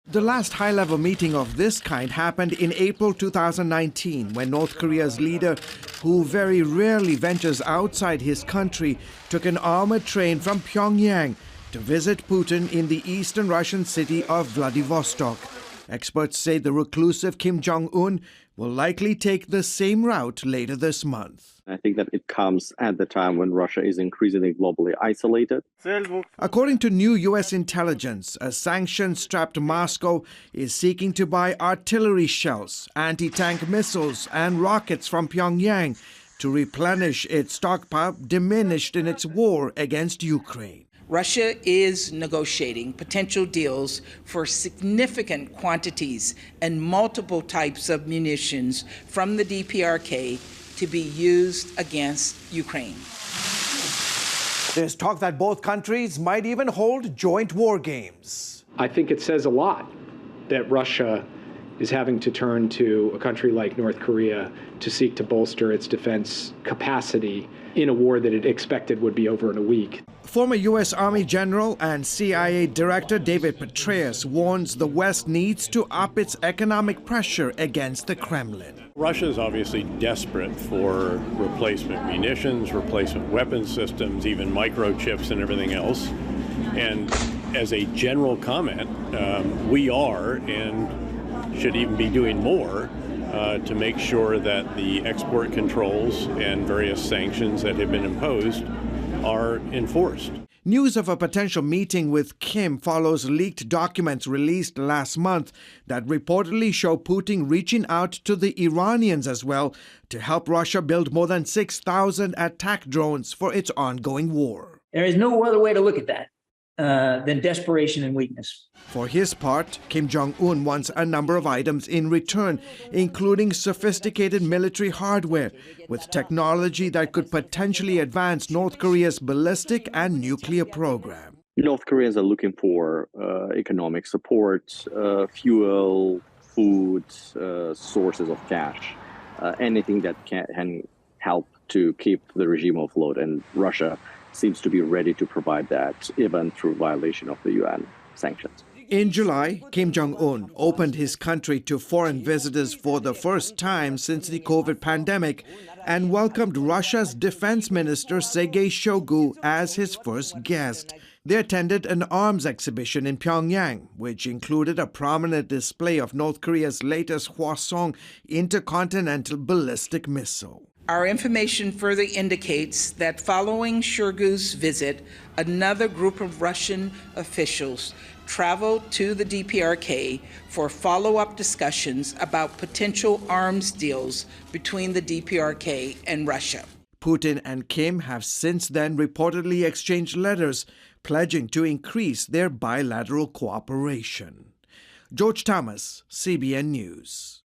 The last high-level meeting of this kind happened in April 2019 when North Korea's leader, who very rarely ventures outside his country, took an armored train from Pyongyang to visit Putin in the eastern Russian city of Vladivostok. Experts say the reclusive Kim Jong-un will likely take the same route later this month. I think that it comes at the time when Russia is increasingly globally isolated. According to new U.S. intelligence, a sanction-strapped Moscow is seeking to buy artillery shells, anti-tank missiles and rockets from Pyongyang to replenish its stockpile diminished in its war against Ukraine. Russia is negotiating potential deals for significant quantities and multiple types of munitions from the DPRK to be used against Ukraine. There's talk that both countries might even hold joint war games. I think it says a lot that Russia is having to turn to a country like North Korea to seek to bolster its defense capacity in a war that it expected would be over in a week. Former U.S. Army General and CIA Director David Petraeus warns the West needs to up its economic pressure against the Kremlin. Russia is obviously desperate for replacement munitions, replacement weapon systems, even microchips and everything else. And as a general comment, we are and should even be doing more to make sure that the export controls and various sanctions that have been imposed are enforced. News of a potential meeting with Kim follows leaked documents released last month that reportedly show Putin reaching out to the Iranians as well to help Russia build more than 6,000 attack drones for its ongoing war. There is no other way to look at that than desperation and weakness. For his part, Kim Jong-un wants a number of items in return, including sophisticated military hardware with technology that could potentially advance North Korea's ballistic and nuclear program. North Koreans are looking for economic support, fuel, food, sources of cash, anything that can help to keep the regime afloat, and Russia seems to be ready to provide that, even through violation of the UN sanctions. In July, Kim Jong-un opened his country to foreign visitors for the first time since the COVID pandemic and welcomed Russia's defense minister Sergei Shoigu as his first guest. They attended an arms exhibition in Pyongyang, which included a prominent display of North Korea's latest Hwasong intercontinental ballistic missile. Our information further indicates that following Shoigu's visit, another group of Russian officials traveled to the DPRK for follow-up discussions about potential arms deals between the DPRK and Russia. Putin and Kim have since then reportedly exchanged letters pledging to increase their bilateral cooperation. George Thomas, CBN News.